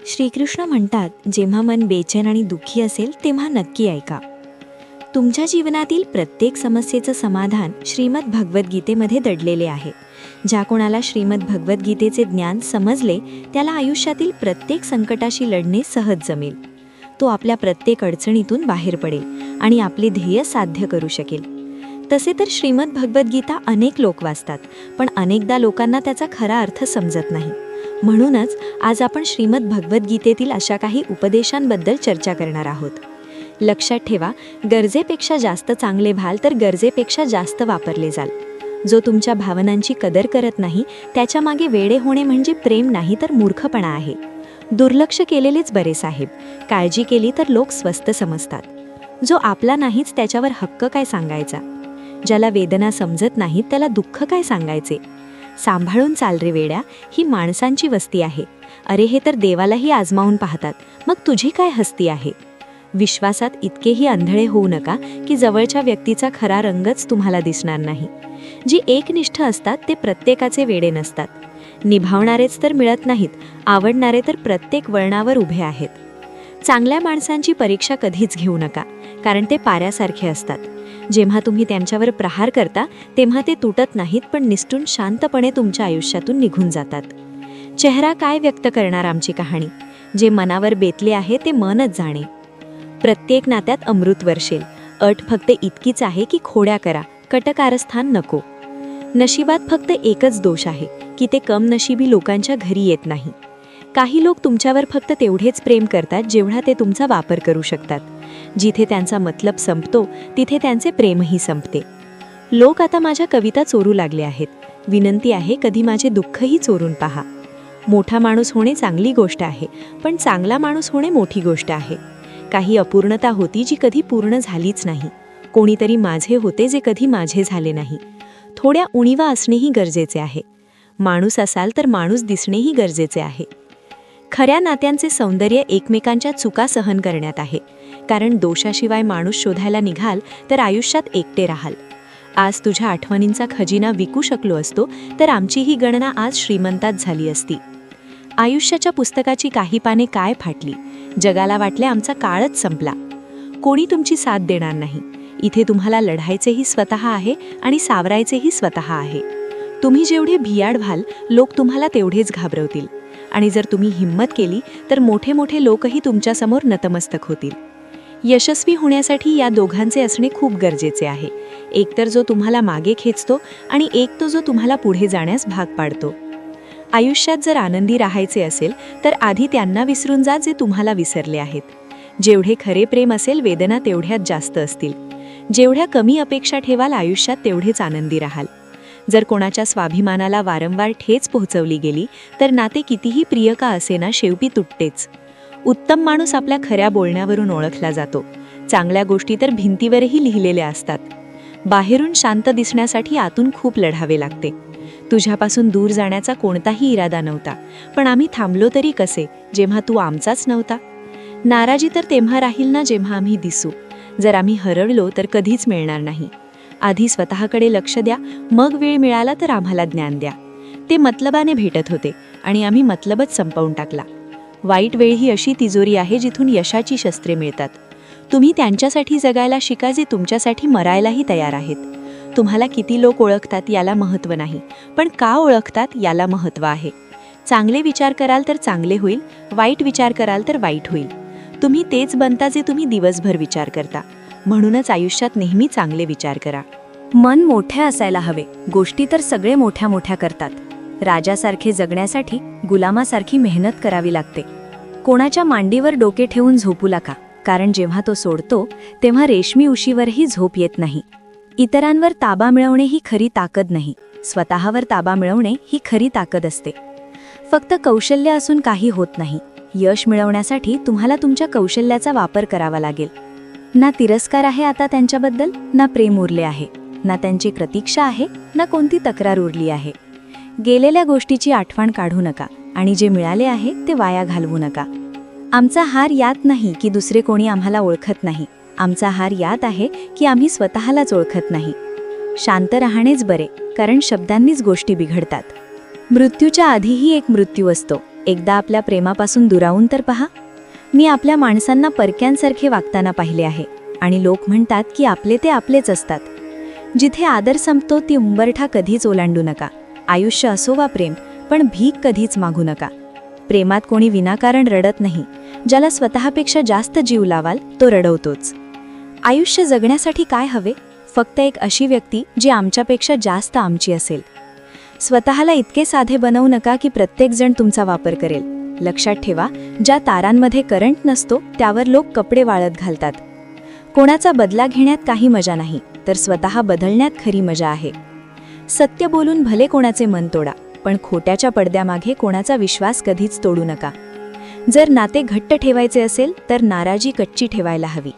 श्रीकृष्ण म्हणतात, जेव्हा मन बेचैन आणि दुःखी असेल तेव्हा नक्की ऐका. तुमच्या जीवनातील प्रत्येक समस्येचं समाधान श्रीमद भगवद्गीतेमध्ये दडलेले आहे. ज्या कोणाला श्रीमद भगवद्गीतेचे ज्ञान समजले त्याला आयुष्यातील प्रत्येक संकटाशी लढणे सहज जमेल. तो आपल्या प्रत्येक अडचणीतून बाहेर पडेल आणि आपले ध्येय साध्य करू शकेल. तसे तर श्रीमद भगवद्गीता अनेक लोक वाचतात, पण अनेकदा लोकांना त्याचा खरा अर्थ समजत नाही. म्हणूनच आज आपण श्रीमद भगवद्गीतेतील अशा काही उपदेशांबद्दल चर्चा करणार आहोत. लक्षात ठेवा, गरजेपेक्षा जास्त चांगले व्हाल तर गरजेपेक्षा जास्त वापरले जाल. जो तुमच्या भावनांची कदर करत नाही त्याच्या मागे वेडे होणे म्हणजे प्रेम नाही तर मूर्खपणा आहे. दुर्लक्ष केलेलेच बरे साहेब. काळजी केली तर लोक स्वस्त समजतात. जो आपला नाहीच त्याच्यावर हक्क काय सांगायचा. ज्याला वेदना समजत नाहीत त्याला दुःख काय सांगायचे. सांभाळून चाल रे वेड्या, ही माणसांची वस्ती आहे. अरे हे तर देवालाही आजमावून पाहतात, मग तुझी काय हस्ती आहे. विश्वासात इतकेही आंधळे होऊ नका की जवळच्या व्यक्तीचा खरा रंगच तुम्हाला दिसणार नाही. जी एकनिष्ठ असतात ते प्रत्येकाचे वेडे नसतात. निभावणारेच तर मिळत नाहीत, आवडणारे तर प्रत्येक वळणावर उभे आहेत. चांगल्या माणसांची परीक्षा कधीच घेऊ नका, कारण ते पाऱ्यासारखे असतात. जेव्हा तुम्ही त्यांच्यावर प्रहार करता तेव्हा ते तुटत नाहीत, पण निसटून शांतपणे तुमच्या आयुष्यातून निघून जातात. चेहरा काय व्यक्त करणार आमची कहाणी. जे मनावर बेतले आहे ते मनच जाणे. प्रत्येक नात्यात अमृत वर्षेल. अट फक्त इतकीच आहे की खोड्या करा, कटकारस्थान नको. नशिबात फक्त एकच दोष आहे की ते कमनशिबी लोकांच्या घरी येत नाही. काही लोक तुमच्यावर फक्त तेवढेच प्रेम करतात जेवढा ते तुमचा वापर करू शकतात. जिथे त्यांचा मतलब संपतो तिथे त्यांचे प्रेमही संपते. लोक आता माझ्या कविता चोरू लागले आहेत. विनंती आहे, कधी माझे दुःखही चोरून पहा. मोठा माणूस होणे चांगली गोष्ट आहे, पण चांगला माणूस होणे मोठी गोष्ट आहे. काही अपूर्णता होती जी कधी पूर्ण झालीच नाही. कोणीतरी माझे होते जे कधी माझे झाले नाही. थोड्या उणीवा असणेही गरजेचे आहे. माणूस असाल तर माणूस दिसणेही गरजेचे आहे. खऱ्या नात्यांचे सौंदर्य एकमेकांच्या चुका सहन करण्यात आहे. कारण दोषाशिवाय माणूस शोधायला निघाल तर आयुष्यात एकटे राहाल. आज तुझ्या आठवणींचा खजिना विकू शकलो असतो तर आमची ही गणना आज श्रीमंतात झाली असती. आयुष्याच्या पुस्तकाची काही पाने काय फाटली. जगाला वाटले आमचा काळच संपला. कोणी तुमची साथ देणार नाही. इथे तुम्हाला लढायचेही स्वतः आहे आणि सावरायचेही स्वतः आहे. तुम्ही जेवढे भियाड व्हाल लोक तुम्हाला तेवढेच घाबरवतील. आणि जर तुम्ही हिंमत केली तर मोठे मोठे लोकही तुमच्यासमोर नतमस्तक होतील. यशस्वी होण्यासाठी या दोघांचे असणे खूप गरजेचे आहे. एक तर जो तुम्हाला मागे खेचतो आणि एक तो जो तुम्हाला पुढे जाण्यास भाग पाडतो. आयुष्यात जर आनंदी राहायचे असेल तर आधी त्यांना विसरून जा जे तुम्हाला विसरले आहेत. जेवढे खरे प्रेम असेल वेदना तेवढ्याच जास्त असतील. जेवढ्या कमी अपेक्षा ठेवाल आयुष्यात तेवढेच आनंदी राहाल. जर कोणाच्या स्वाभिमानाला वारंवार ठेच पोहोचवली गेली तर नाते कितीही प्रिय का असेना शेवटी तुटतेच. उत्तम माणूस आपल्या खऱ्या बोलण्यावरून ओळखला जातो. चांगल्या गोष्टी तर भिंतीवरही लिहिलेल्या असतात. बाहेरून शांत दिसण्यासाठी आतून खूप लढावे लागते. तुझ्यापासून दूर जाण्याचा कोणताही इरादा नव्हता, पण आम्ही थांबलो तरी कसे जेव्हा तू आमचाच नव्हता. नाराजी तर तेव्हा राहील ना जेव्हा आम्ही दिसू. जर आम्ही हरवलो तर कधीच मिळणार नाही. आधी स्वतःकडे लक्ष द्या, मग वेळ मिळाला तर आम्हाला ज्ञान द्या. ते मतलबाने भेटत होते आणि आम्ही मतलबच संपवून टाकला. वाईट वेळ ही अशी तिजोरी आहे जिथून यशाची शस्त्रे मिळतात. तुम्ही त्यांच्यासाठी जगायला शिका जे तुमच्यासाठी मरायलाही तयार आहेत. तुम्हाला किती लोक ओळखतात याला महत्त्व नाही, पण का ओळखतात याला महत्त्व आहे. चांगले विचार कराल तर चांगले होईल, वाईट विचार कराल तर वाईट होईल. तुम्ही तेच बनता जे तुम्ही दिवसभर विचार करता. म्हणूनच आयुष्यात नेहमी चांगले विचार करा. मन मोठे असायला हवे. गोष्टी तर सगळे मोठ्या मोठ्या करतात. राजासारखे जगण्यासाठी गुलामासारखी मेहनत करावी लागते. कोणाच्या मांडीवर डोके ठेवून झोपू नका, कारण जेव्हा तो सोडतो तेव्हा रेशमी उशीवरही झोप येत नाही. इतरांवर ताबा मिळवणे ही खरी ताकद नाही, स्वतःवर ताबा मिळवणे ही खरी ताकद असते. फक्त कौशल्य असून काही होत नाही. यश मिळवण्यासाठी तुम्हाला तुमच्या कौशल्याचा वापर करावा लागेल. ना तिरस्कार आहे आता त्यांच्याबद्दल, ना प्रेम उरले आहे, ना त्यांची प्रतीक्षा आहे, ना कोणती तक्रार उरली आहे. गेलेल्या गोष्टीची आठवण काढू नका आणि जे मिळाले आहे ते वाया घालवू नका. आमचा हार यात नाही की दुसरे कोणी आम्हाला ओळखत नाही. आमचा हार यात आहे की आम्ही स्वतःलाच ओळखत नाही. शांत राहणेच बरे, कारण शब्दांनीच गोष्टी बिघडतात. मृत्यूच्या आधीही एक मृत्यू असतो. एकदा आपल्या प्रेमापासून दुरावून तर पहा. मी आपल्या माणसांना परक्यांसारखे वागताना पाहिले आहे आणि लोक म्हणतात की आपले ते आपलेच असतात. जिथे आदर संपतो ती उंबरठा कधीच ओलांडू नका. आयुष्य असो वा प्रेम, पण भीक कधीच मागू नका. प्रेमात कोणी विनाकारण रडत नाही. ज्याला स्वतःपेक्षा जास्त जीव लावाल तो रडवतोच. आयुष्य जगण्यासाठी काय हवे? फक्त एक अशी व्यक्ती जी आमच्यापेक्षा जास्त आमची असेल. स्वतःला इतके साधे बनवू नका की प्रत्येकजण तुमचा वापर करेल. लक्षात ठेवा, ज्या तारांमध्ये करंट नसतो त्यावर लोक कपडे वाळत घालतात. कोणाचा बदला घेण्यात काही मजा नाही, तर स्वतः बदलण्यात खरी मजा आहे. सत्य बोलून भले कोणाचे मन तोडा, पण खोट्याच्या पडद्यामागे कोणाचा विश्वास कधीच तोडू नका. जर नाते घट्ट ठेवायचे असेल तर नाराजी कच्ची ठेवायला हवी.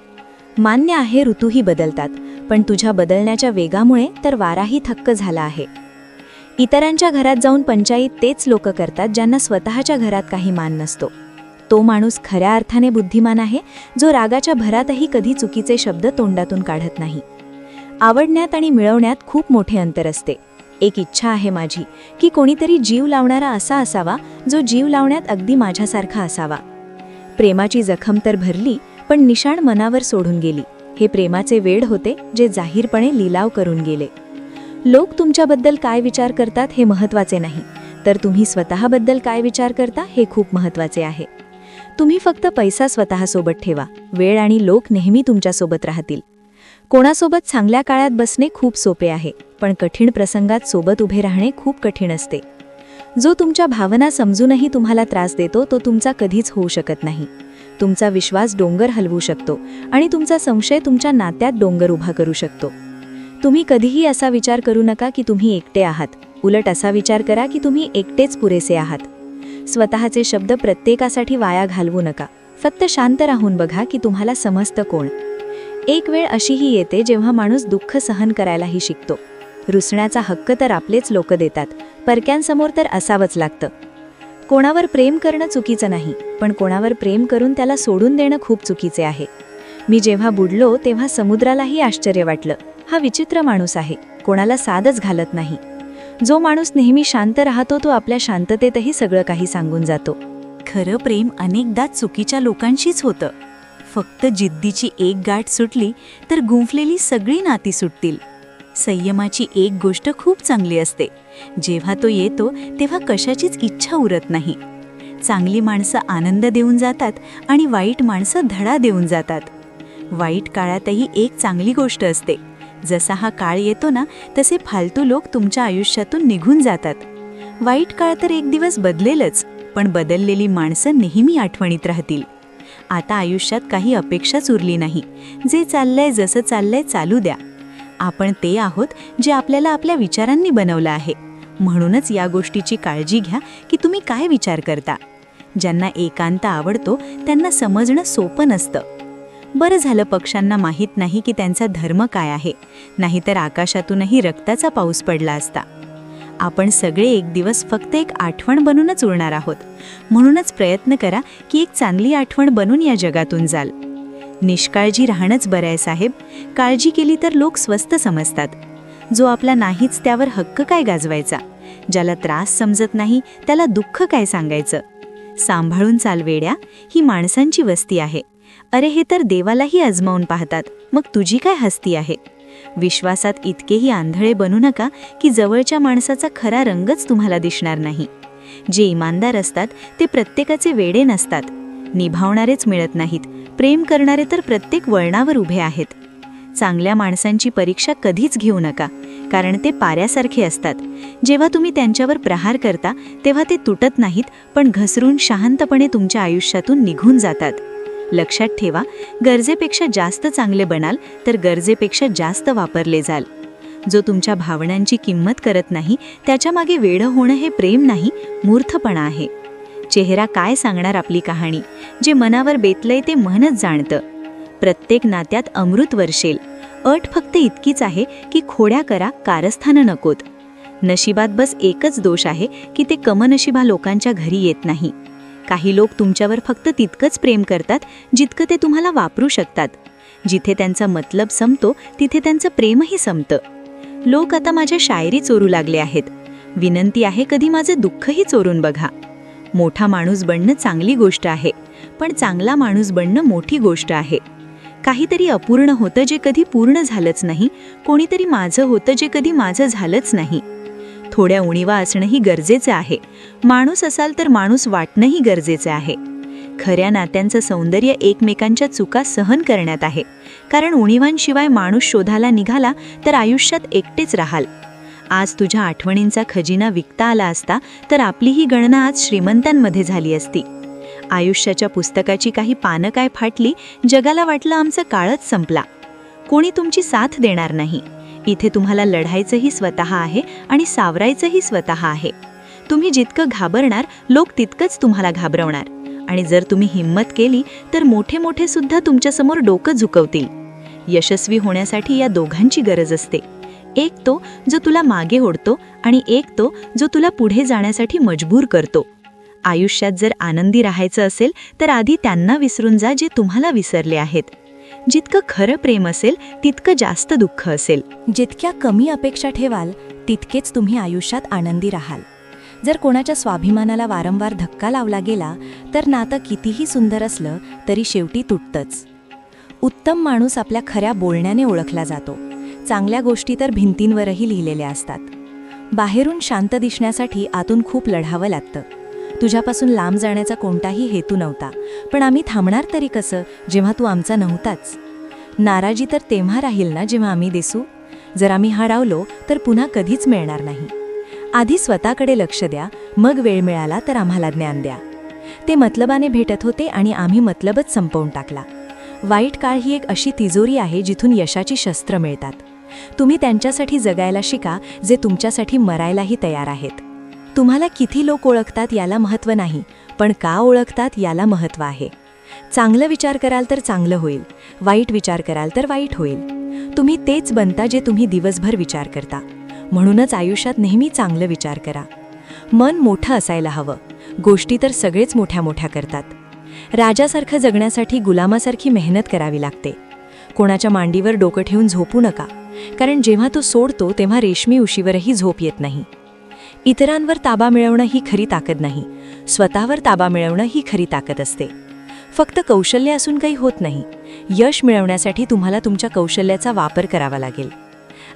मान्य आहे, ऋतूही बदलतात, पण तुझ्या बदलण्याच्या वेगामुळे तर वाराही थक्क झाला आहे. इतरांच्या घरात जाऊन पंचायत तेच लोक करतात ज्यांना स्वतःच्या घरात काही मान नसतो. तो माणूस खऱ्या अर्थाने बुद्धिमान आहे, जो रागाच्या भरातही कधी चुकीचे शब्द तोंडातून काढत नाही. आवडण्यात आणि मिळवण्यात खूप मोठे अंतर असते. एक इच्छा आहे माझी की कोणीतरी जीव लावणारा असा असावा जो जीव लावण्यात अगदी माझ्यासारखा असावा. प्रेमाची जखम तर भरली, पण निशाण मनावर सोडून गेली. हे प्रेमाचे वेड होते जे जाहीरपणे लिलाव करून गेले. लोक तुमच्याबद्दल काय विचार करतात हे महत्त्वाचे नाही, तर तुम्ही स्वतःबद्दल काय विचार करता हे खूप महत्त्वाचे आहे. तुम्ही फक्त पैसा स्वतःसोबत ठेवा. वेळ आणि लोक नेहमी तुमच्यासोबत राहतील. कोणासोबत चांगल्या काळात बसणे खूप सोपे आहे, पण कठीण प्रसंगात सोबत उभे राहणे खूप कठीण असते. जो तुमच्या भावना समजूनही तुम्हाला त्रास देतो तो तुमचा कधीच होऊ शकत नाही. तुमचा विश्वास डोंगर हलवू शकतो आणि तुमचा संशय तुमच्या नात्यात डोंगर उभा करू शकतो. तुम्ही कधीही असा विचार करू नका की तुम्ही एकटे आहात. उलट असा विचार करा की तुम्ही एकटेच पुरेसे आहात. स्वतःचे शब्द प्रत्येकासाठी वाया घालवू नका. फक्त शांत राहून बघा की तुम्हाला समजतं कोण. एक वेळ अशीही येते जेव्हा माणूस दुःख सहन करायलाही शिकतो. रुसण्याचा हक्क तर आपलेच लोक देतात, परक्यांसमोर तर असावंच लागतं. कोणावर प्रेम करणं चुकीचं नाही, पण कोणावर प्रेम करून त्याला सोडून देणं खूप चुकीचे आहे. मी जेव्हा बुडलो तेव्हा समुद्रालाही आश्चर्य वाटलं. हा विचित्र माणूस आहे, कोणाला सादच घालत नाही. जो माणूस नेहमी शांत राहतो तो आपल्या शांततेतही सगळं काही सांगून जातो. खरं प्रेम अनेकदा चुकीच्या लोकांशीच होतं. फक्त जिद्दीची एक गाठ सुटली तर गुंफलेली सगळी नाती सुटतील. संयमाची एक गोष्ट खूप चांगली असते. जेव्हा तो येतो तेव्हा कशाचीच इच्छा उरत नाही. चांगली माणसं आनंद देऊन जातात आणि वाईट माणसं धडा देऊन जातात. वाईट काळातही एक चांगली गोष्ट असते. जसा हा काळ येतो ना, तसे फालतू लोक तुमच्या आयुष्यातून निघून जातात. वाईट काळ तर एक दिवस बदलेलच, पण बदललेली माणसं नेहमी आठवणीत राहतील. आता आयुष्यात काही अपेक्षाच उरली नाही. जे चाललंय जसं चाललंय चालू द्या. आपण ते आहोत जे आपल्याला आपल्या विचारांनी बनवलं आहे. म्हणूनच या गोष्टीची काळजी घ्या की तुम्ही काय विचार करता. ज्यांना एकांत आवडतो त्यांना समजणं सोपं नसतं. बरं झालं पक्ष्यांना माहीत नाही की त्यांचा धर्म काय आहे, नाहीतर आकाशातूनही रक्ताचा पाऊस पडला असता. आपण सगळे एक दिवस फक्त एक आठवण बनूनच उरणार आहोत. म्हणूनच प्रयत्न करा की एक चांगली आठवण बनून या जगातून जाल. निष्काळजी राहणंच बरं आहे साहेब. काळजी केली तर लोक स्वस्त समजतात. जो आपला नाहीच त्यावर हक्क काय गाजवायचा. ज्याला त्रास समजत नाही त्याला दुःख काय सांगायचं. सांभाळून चाल वेड्या, ही माणसांची वस्ती आहे. अरे हे तर देवालाही आजमावून पाहतात, मग तुझी काय हस्ती आहे. विश्वासात इतकेही आंधळे बनू नका की जवळच्या माणसाचा खरा रंगच तुम्हाला दिसणार नाही. जे इमानदार असतात ते प्रत्येकाचे वेडे नसतात. निभावणारेच मिळत नाहीत, प्रेम करणारे तर प्रत्येक वळणावर उभे आहेत. चांगल्या माणसांची परीक्षा कधीच घेऊ नका, कारण ते पाऱ्यासारखे असतात. जेव्हा तुम्ही त्यांच्यावर प्रहार करता तेव्हा ते तुटत नाहीत, पण घसरून शांतपणे तुमच्या आयुष्यातून निघून जातात. लक्षात ठेवा, गरजेपेक्षा जास्त चांगले बनाल तर गरजेपेक्षा जास्त वापरले जाल. जो तुमच्या भावनांची किंमत करत नाही त्याच्यामागे वेडं होणं हे प्रेम नाही, मूर्खपणा आहे. चेहरा काय सांगणार आपली कहाणी. जे मनावर बेतलंय ते मनच जाणतं. प्रत्येक नात्यात अमृत वर्षेल. अट फक्त इतकीच आहे की खोड्या करा, कारस्थानं नकोत. नशिबात बस एकच दोष आहे की ते कमनशिबा लोकांच्या घरी येत नाही. काही लोक तुमच्यावर फक्त तितकंच प्रेम करतात जितकं ते तुम्हाला वापरू शकतात. जिथे त्यांचा मतलब संपतो तिथे त्यांचं प्रेमही संपतं. लोक आता माझ्या शायरी चोरू लागले आहेत. विनंती आहे कधी माझे दुःखही चोरून बघा. मोठा माणूस बनणं चांगली गोष्ट आहे, पण चांगला माणूस बनणं मोठी गोष्ट आहे. काहीतरी अपूर्ण होतं जे कधी पूर्ण झालंच नाही, कोणीतरी माझं होतं जे कधी माझं झालंच नाही. थोड्या उणीवा असणंही गरजेचं आहे. माणूस असाल तर माणूस वाटणंही गरजेचं आहे. खऱ्या नात्यांचं सौंदर्य एकमेकांच्या चुका सहन करण्यात आहे. कारण उणीवांशिवाय माणूस शोधायला निघाला तर आयुष्यात एकटेच राहाल. आज तुझ्या आठवणींचा खजिना विकता आला असता तर आपली ही गणना आज श्रीमंतांमध्ये झाली असती. आयुष्याच्या पुस्तकाची काही पानं काय फाटली, जगाला वाटलं आमचा काळच संपला. कोणी तुमची साथ देणार नाही. इथे तुम्हाला लढायचंही स्वतः आहे आणि सावरायचंही स्वतः आहे. तुम्ही जितकं घाबरणार, लोक तितकंच तुम्हाला घाबरवणार. आणि जर तुम्ही हिंमत केली तर मोठे मोठे सुद्धा तुमच्यासमोर डोकं झुकवतील. यशस्वी होण्यासाठी या दोघांची गरज असते. एक तो जो तुला मागे ओढतो आणि एक तो जो तुला पुढे जाण्यासाठी मजबूर करतो. आयुष्यात जर आनंदी राहायचं असेल तर आधी त्यांना विसरून जा जे तुम्हाला विसरले आहेत. जितकं खरं प्रेम असेल तितकं जास्त दुःख असेल. जितक्या कमी अपेक्षा ठेवाल तितकेच तुम्ही आयुष्यात आनंदी राहाल. जर कोणाच्या स्वाभिमानाला वारंवार धक्का लावला गेला तर नातं कितीही सुंदर असलं तरी शेवटी तुटतंच. उत्तम माणूस आपल्या खऱ्या बोलण्याने ओळखला जातो. चांगल्या गोष्टी तर भिंतींवरही लिहिलेल्या असतात. बाहेरून शांत दिसण्यासाठी आतून खूप लढावं लागतं. तुझ्यापासून लांब जाण्याचा कोणताही हेतू नव्हता, पण आम्ही थांबणार तरी कसं जेव्हा तू आमचा नव्हताच. नाराजी तर तेव्हा राहील ना जेव्हा आम्ही दिसू. जर आम्ही हरवलो तर पुन्हा कधीच मिळणार नाही. आधी स्वतःकडे लक्ष द्या, मग वेळ मिळाला तर आम्हाला ज्ञान द्या. ते मतलबाने भेटत होते आणि आम्ही मतलबच संपवून टाकला. वाईट काळ ही एक अशी तिजोरी आहे जिथून यशाची शस्त्र मिळतात. तुम्ही त्यांच्यासाठी जगायला शिका जे तुमच्यासाठी मरायलाही तयार आहेत. तुम्हाला किती लोक ओळखतात याला महत्त्व नाही, पण का ओळखतात याला महत्त्व आहे. चांगलं विचार कराल तर चांगलं होईल, वाईट विचार कराल तर वाईट होईल. तुम्ही तेच बनता जे तुम्ही दिवसभर विचार करता. म्हणूनच आयुष्यात नेहमी चांगलं विचार करा. मन मोठं असायला हवं. गोष्टी तर सगळेच मोठ्या मोठ्या करतात. राजासारखं जगण्यासाठी गुलामासारखी मेहनत करावी लागते. कोणाच्या मांडीवर डोकं ठेवून झोपू नका, कारण जेव्हा तो सोडतो तेव्हा रेशमी उशीवरही झोप येत नाही. इतरांवर ताबा मिळवणं ही खरी ताकद नाही, स्वतःवर ताबा मिळवणं ही खरी ताकद असते. फक्त कौशल्य असून काही होत नाही. यश मिळवण्यासाठी तुम्हाला तुमच्या कौशल्याचा वापर करावा लागेल.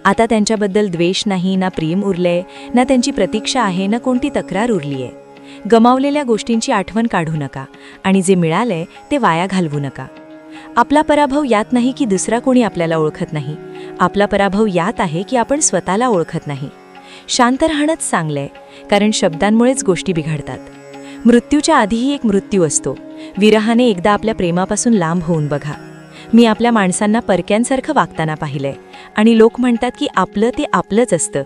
आता त्यांच्याबद्दल द्वेष नाही, ना प्रेम उरलंय, ना त्यांची प्रतीक्षा आहे, ना कोणती तक्रार उरलीये. गमावलेल्या गोष्टींची आठवण काढू नका आणि जे मिळालंय ते वाया घालवू नका. आपला पराभव यात नाही की दुसरा कोणी आपल्याला ओळखत नाही. आपला पराभव यात आहे की आपण स्वतःला ओळखत नाही. शांत राहणंच चांगलंय, कारण शब्दांमुळेच गोष्टी बिघडतात. मृत्यूच्या आधीही एक मृत्यू असतो. विरहाने एकदा आपल्या प्रेमापासून लांब होऊन बघा. मी आपल्या माणसांना परक्यांसारखं वागताना पाहिलंय आणि लोक म्हणतात की आपलं ते आपलंच असतं.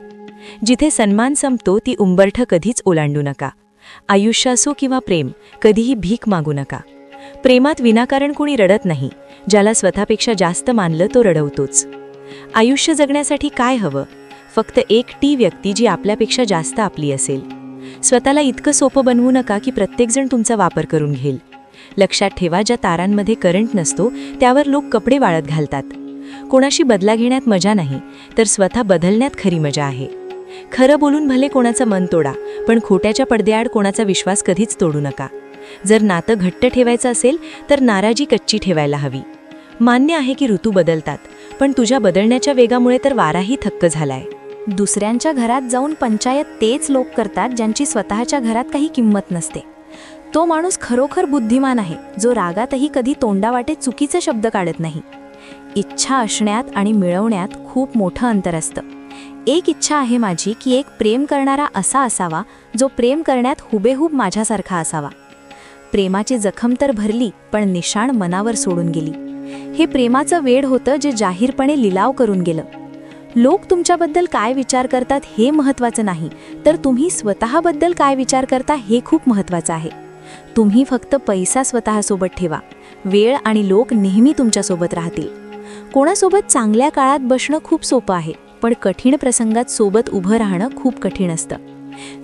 जिथे सन्मान संपतो ती उंबरठं कधीच ओलांडू नका. आयुष्य असो किंवा प्रेम, कधीही भीक मागू नका. प्रेमात विनाकारण कोणी रडत नाही. ज्याला स्वतःपेक्षा जास्त मानलं तो रडवतोच. आयुष्य जगण्यासाठी काय हवं? फक्त एकटी व्यक्ती जी आपल्यापेक्षा जास्त आपली असेल. स्वतःला इतकं सोपं बनवू नका की प्रत्येकजण तुमचा वापर करून घेईल. लक्षात ठेवा, ज्या तारांमध्ये करंट नसतो त्यावर लोक कपडे वाळत घालतात. कोणाशी बदला घेण्यात मजा नाही, तर स्वतः बदलण्यात खरी मजा आहे. खरं बोलून भले कोणाचं मन तोडा, पण खोट्याच्या पडद्याआड कोणाचा विश्वास कधीच तोडू नका. जर नातं घट्ट ठेवायचं असेल तर नाराजी कच्ची ठेवायला हवी. मान्य आहे की ऋतू बदलतात, पण तुझ्या बदलण्याच्या वेगामुळे तर वाराही थक्क झालाय. दुसऱ्यांच्या घरात जाऊन पंचायत तेच लोक करतात ज्यांची स्वतःच्या घरात काही किंमत नसते. तो माणूस खरोखर बुद्धिमान आहे जो रागातही कधी तोंडावाटे चुकीचे शब्द काढत नाही. इच्छा असण्यात आणि मिळवण्यात खूप मोठं अंतर असतं. एक इच्छा आहे माझी की एक प्रेम करणारा असा असावा जो प्रेम करण्यात हुबेहूब माझ्यासारखा असावा. प्रेमाची जखम तर भरली, पण निशाण मनावर सोडून गेली. हे प्रेमाचं वेड होतं जे जाहीरपणे लिलाव करून गेलं. लोक तुमच्याबद्दल काय विचार करतात हे महत्त्वाचं नाही, तर तुम्ही स्वतःबद्दल काय विचार करता हे खूप महत्त्वाचं आहे. तुम्ही फक्त पैसा स्वतःसोबत ठेवा. वेळ आणि लोक नेहमी तुमच्यासोबत राहतील. कोणासोबत चांगल्या काळात बसणं खूप सोपं आहे, पण कठीण प्रसंगात सोबत उभं राहणं खूप कठीण असतं.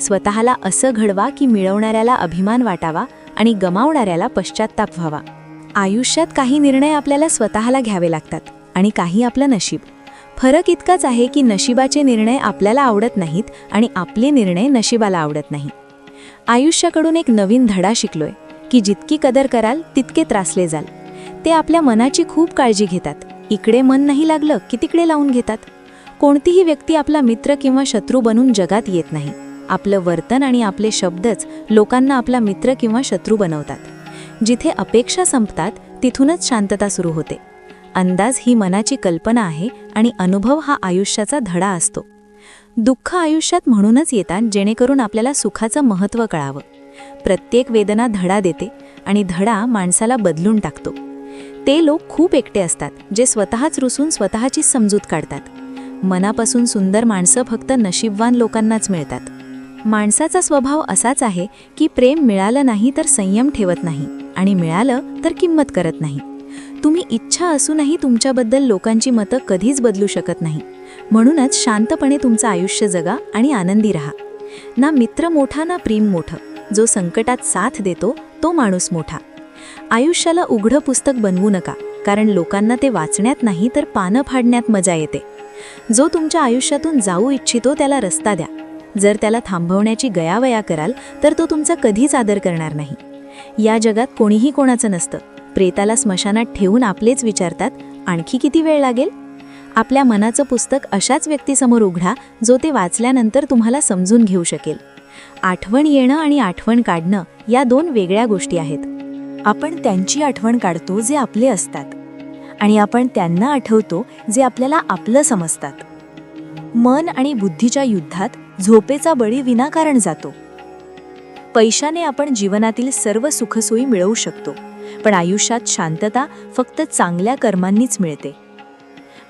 स्वतःला असं घडवा की मिळवणाऱ्याला अभिमान वाटावा आणि गमावणाऱ्याला पश्चात्ताप व्हावा. आयुष्यात काही निर्णय आपल्याला स्वतःला घ्यावे लागतात आणि काही आपलं नशीब. फरक इतकाच आहे की नशिबाचे निर्णय आपल्याला आवडत नाहीत आणि आपले निर्णय नशिबाला आवडत नाही. आयुष्याकडून एक नवीन धडा शिकलोय की जितकी कदर कराल तितके त्रासले जाल. ते आपल्या मनाची खूप काळजी घेतात. इकडे मन नाही लागलं की तिकडे लावून घेतात. कोणतीही व्यक्ती आपला मित्र किंवा शत्रू बनून जगात येत नाही. आपलं वर्तन आणि आपले शब्दच लोकांना आपला मित्र किंवा शत्रू बनवतात. जिथे अपेक्षा संपतात तिथूनच शांतता सुरू होते. अंदाज ही मनाची कल्पना आहे आणि अनुभव हा आयुष्याचा धडा असतो. दुःख आयुष्यात म्हणूनच येतात जेणेकरून आपल्याला सुखाचं महत्त्व कळावं. प्रत्येक वेदना धडा देते आणि धडा माणसाला बदलून टाकतो. ते लोक खूप एकटे असतात जे स्वतःच रुसून स्वतःचीच समजूत काढतात. मनापासून सुंदर माणसं फक्त नशीबवान लोकांनाच मिळतात. माणसाचा स्वभाव असाच आहे की प्रेम मिळालं नाही तर संयम ठेवत नाही आणि मिळालं तर किंमत करत नाही. तुम्ही इच्छा असूनही तुमच्याबद्दल लोकांची मतं कधीच बदलू शकत नाही. म्हणूनच शांतपणे तुमचं आयुष्य जगा आणि आनंदी राहा. ना मित्र मोठा ना प्रेम मोठं. जो संकटात साथ देतो तो माणूस मोठा. आयुष्याला उघडं पुस्तक बनवू नका, कारण लोकांना ते वाचण्यात नाही तर पानं फाडण्यात मजा येते. जो तुमच्या आयुष्यातून जाऊ इच्छितो त्याला रस्ता द्या. जर त्याला थांबवण्याची गयावया कराल तर तो तुमचा कधीच आदर करणार नाही. या जगात कोणीही कोणाचं नसतं. प्रेताला स्मशानात ठेवून आपलेच विचारतात, आणखी किती वेळ लागेल? आपल्या मनाचं पुस्तक अशाच व्यक्तीसमोर उघडा जो ते वाचल्यानंतर तुम्हाला समजून घेऊ शकेल. आठवण येणं आणि आठवण काढणं या दोन वेगळ्या गोष्टी आहेत. आपण त्यांची आठवण काढतो जे आपले असतात आणि आपण त्यांना आठवतो जे आपल्याला आपलं समजतात. मन आणि बुद्धीच्या युद्धात झोपेचा बळी विनाकारण जातो. पैशाने आपण जीवनातील सर्व सुखसोयी मिळवू शकतो, पण आयुष्यात शांतता फक्त चांगल्या कर्मांनीच मिळते.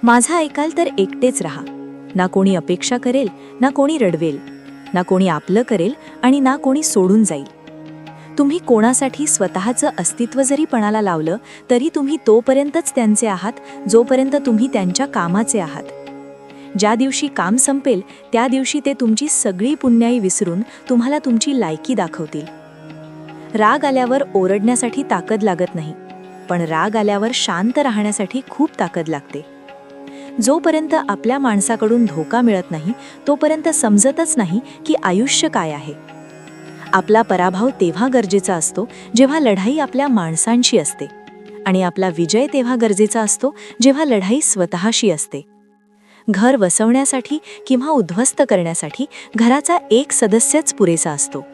माझा ऐकाल तर एकटेच राहा. ना कोणी अपेक्षा करेल, ना कोणी रडवेल, ना कोणी आपलं करेल आणि ना कोणी सोडून जाईल. तुम्ही कोणासाठी स्वतःचं अस्तित्व जरी पणाला लावलं तरी तुम्ही तोपर्यंतच त्यांचे आहात जोपर्यंत तुम्ही त्यांच्या कामाचे आहात. ज्या दिवशी काम संपेल त्या दिवशी ते तुमची सगळी पुण्याई विसरून तुम्हाला तुमची लायकी दाखवतील. राग आल्यावर ओरडण्यासाठी ताकद लागत नाही, पण राग आल्यावर शांत राहण्यासाठी खूप ताकद लागते. जोपर्यंत आपल्या माणसाकडून धोका मिळत नाही तोपर्यंत समजतच नाही की आयुष्य काय आहे. आपला पराभव तेव्हा गरजेचा असतो जेव्हा लढाई आपल्या माणसांशी असते, आणि आपला विजय तेव्हा गरजेचा असतो जेव्हा लढाई स्वतःशी असते. घर वसवण्यासाठी किंवा उद्ध्वस्त करण्यासाठी घराचा एक सदस्यच पुरेसा असतो.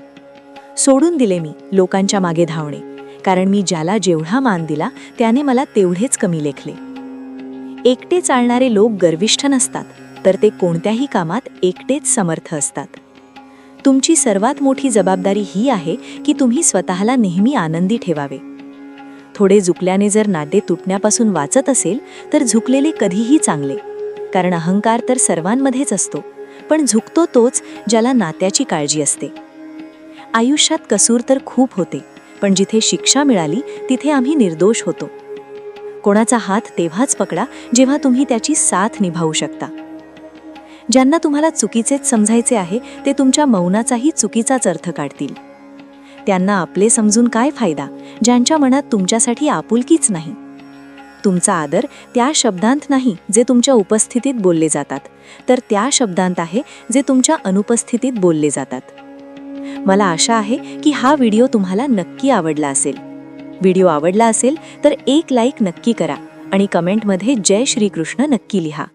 सोडून दिले मी लोकांच्या मागे धावणे, कारण मी ज्याला जेवढा मान दिला त्याने मला तेवढेच कमी लेखले. एकटे चालणारे लोक गर्विष्ठ नसतात, तर ते कोणत्याही कामात एकटेच समर्थ असतात. तुमची सर्वात मोठी जबाबदारी ही आहे की तुम्ही स्वतःला नेहमी आनंदी ठेवावे. थोडे झुकल्याने जर नाते तुटण्यापासून वाचत असेल तर झुकलेले कधीही चांगले, कारण अहंकार तर सर्वांमध्येच असतो, पण झुकतो तोच ज्याला नात्याची काळजी असते. आयुष्यात कसूर तर खूप होते, पण जिथे शिक्षा मिळाली तिथे आम्ही निर्दोष होतो. कोणाचा हात तेव्हाच पकडा जेव्हा तुम्ही त्याची साथ निभावू शकता. ज्यांना तुम्हाला चुकीचेच समजायचे आहे ते तुमच्या मौनाचाही चुकीचाच अर्थ काढतील. त्यांना आपले समजून काय फायदा ज्यांच्या मनात तुमच्यासाठी आपुलकीच नाही. तुमचा आदर त्या शब्दांत नाही जे तुमच्या उपस्थितीत बोलले जातात, तर त्या शब्दांत आहे जे तुमच्या अनुपस्थितीत बोलले जातात. मला आशा आहे की हा व्हिडिओ तुम्हाला नक्की आवडला असेल. व्हिडिओ आवडला असेल तर एक लाईक नक्की करा आणि कमेंटमध्ये जय श्रीकृष्ण नक्की लिहा.